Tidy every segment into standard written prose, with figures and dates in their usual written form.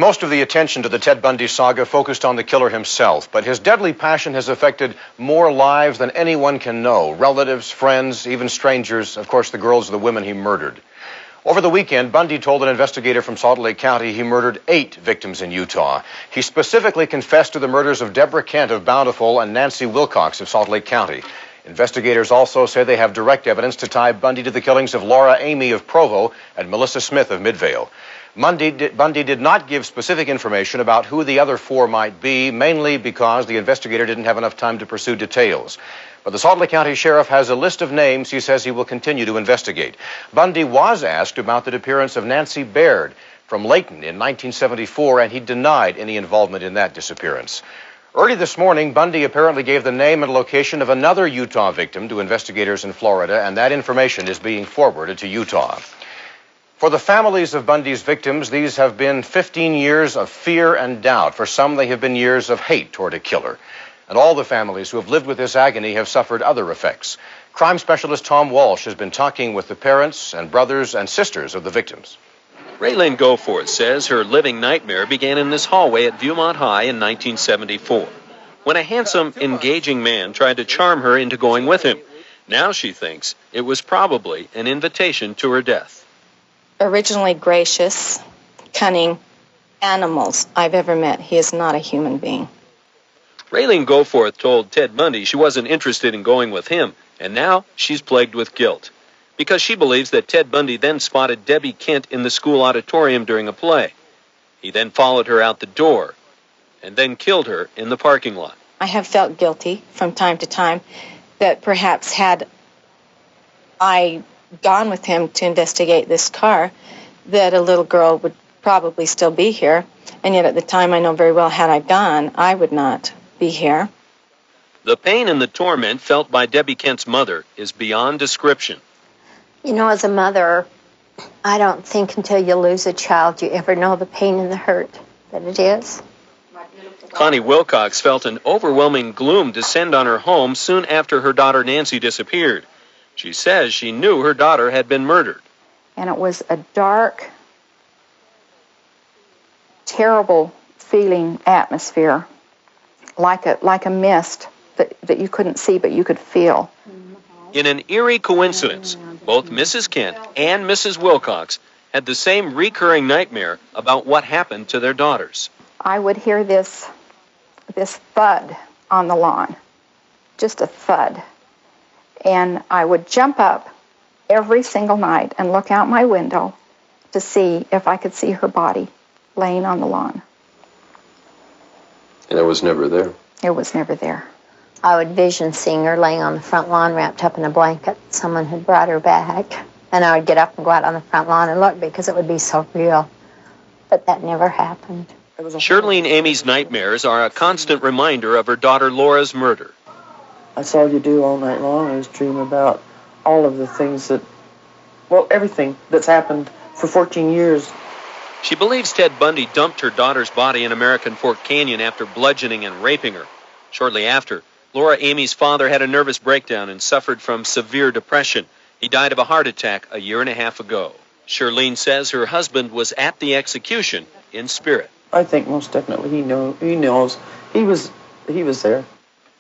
Most of the attention to the Ted Bundy saga focused on the killer himself, but his deadly passion has affected more lives than anyone can know. Relatives, friends, even strangers, of course, the girls and the women he murdered. Over the weekend, Bundy told an investigator from Salt Lake County he murdered 8 victims in Utah. He specifically confessed to the murders of Deborah Kent of Bountiful and Nancy Wilcox of Salt Lake County. Investigators also say they have direct evidence to tie Bundy to the killings of Laura Amy of Provo and Melissa Smith of Midvale. Bundy did not give specific information about who the other 4 might be, mainly because the investigator didn't have enough time to pursue details. But the Salt Lake County Sheriff has a list of names he says he will continue to investigate. Bundy was asked about the disappearance of Nancy Baird from Layton in 1974, and he denied any involvement in that disappearance. Early this morning, Bundy apparently gave the name and location of another Utah victim to investigators in Florida, and that information is being forwarded to Utah. For the families of Bundy's victims, these have been 15 years of fear and doubt. For some, they have been years of hate toward a killer. And all the families who have lived with this agony have suffered other effects. Crime specialist Tom Walsh has been talking with the parents and brothers and sisters of the victims. Raylene Goforth says her living nightmare began in this hallway at Viewmont High in 1974, when a handsome, engaging man tried to charm her into going with him. Now she thinks it was probably an invitation to her death. Originally gracious, cunning animals I've ever met. He is not a human being. Raylene Goforth told Ted Bundy she wasn't interested in going with him, and now she's plagued with guilt, because she believes that Ted Bundy then spotted Debbie Kent in the school auditorium during a play. He then followed her out the door and then killed her in the parking lot. I have felt guilty from time to time that perhaps had I gone with him to investigate this car, that a little girl would probably still be here. And yet at the time, I know very well, had I gone, I would not be here. The pain and the torment felt by Debbie Kent's mother is beyond description. You know, as a mother, I don't think until you lose a child you ever know the pain and the hurt that it is. Connie Wilcox felt an overwhelming gloom descend on her home soon after her daughter Nancy disappeared. She says she knew her daughter had been murdered. And it was a dark, terrible feeling atmosphere, like a mist that you couldn't see but you could feel. In an eerie coincidence, both Mrs. Kent and Mrs. Wilcox had the same recurring nightmare about what happened to their daughters. I would hear this thud on the lawn, just a thud. And I would jump up every single night and look out my window to see if I could see her body laying on the lawn. And it was never there? It was never there. I would vision seeing her laying on the front lawn wrapped up in a blanket. Someone had brought her back. And I would get up and go out on the front lawn and look because it would be so real. But that never happened. Shirlene Amy's nightmares are a constant reminder of her daughter Laura's murder. That's all you do all night long is dream about all of the things that, well, everything that's happened for 14 years. She believes Ted Bundy dumped her daughter's body in American Fork Canyon after bludgeoning and raping her. Shortly after, Laura Amy's father had a nervous breakdown and suffered from severe depression. He died of a heart attack a year and a half ago. Shirlene says her husband was at the execution in spirit. I think most definitely he knows. He was there.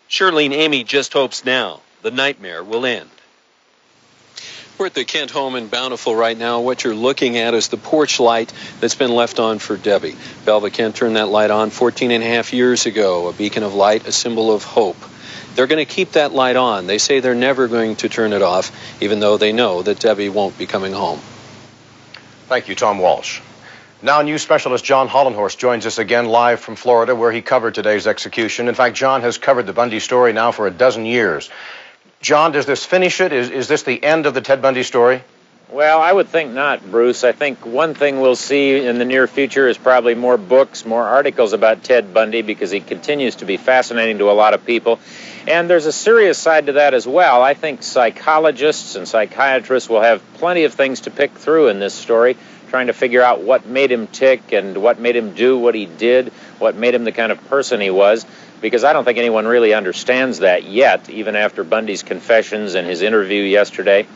Shirlene Amy just hopes now the nightmare will end. We're at the Kent home in Bountiful right now. What you're looking at is the porch light that's been left on for Debbie. Belva Kent turned that light on 14 and a half years ago, a beacon of light, a symbol of hope. They're going to keep that light on. They say they're never going to turn it off, even though they know that Debbie won't be coming home. Thank you, Tom Walsh. Now, news specialist John Hollenhorst joins us again live from Florida, where he covered today's execution. In fact, John has covered the Bundy story now for 12 years. John, does this finish it? Is this the end of the Ted Bundy story? Well, I would think not, Bruce. I think one thing we'll see in the near future is probably more books, more articles about Ted Bundy, because he continues to be fascinating to a lot of people. And there's a serious side to that as well. I think psychologists and psychiatrists will have plenty of things to pick through in this story, trying to figure out what made him tick and what made him do what he did, what made him the kind of person he was, because I don't think anyone really understands that yet, even after Bundy's confessions and his interview yesterday.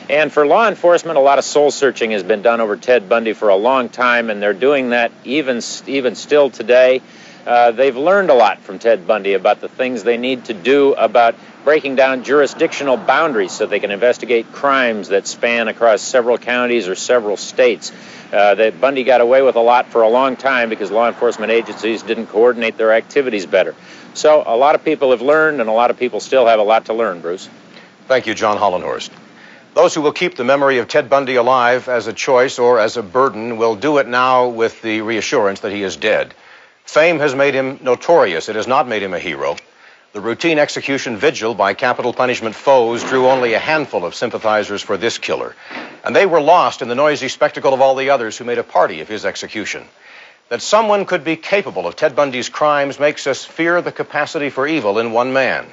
And for law enforcement, a lot of soul searching has been done over Ted Bundy for a long time, and they're doing that even still today. They've learned a lot from Ted Bundy about the things they need to do about breaking down jurisdictional boundaries so they can investigate crimes that span across several counties or several states. That Bundy got away with a lot for a long time because law enforcement agencies didn't coordinate their activities better. So a lot of people have learned, and a lot of people still have a lot to learn, Bruce. Thank you, John Hollenhorst. Those who will keep the memory of Ted Bundy alive as a choice or as a burden will do it now with the reassurance that he is dead. Fame has made him notorious. It has not made him a hero. The routine execution vigil by capital punishment foes drew only a handful of sympathizers for this killer, and they were lost in the noisy spectacle of all the others who made a party of his execution. That someone could be capable of Ted Bundy's crimes makes us fear the capacity for evil in one man,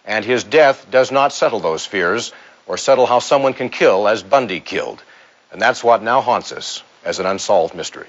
and his death does not settle those fears or settle how someone can kill as Bundy killed. And that's what now haunts us as an unsolved mystery.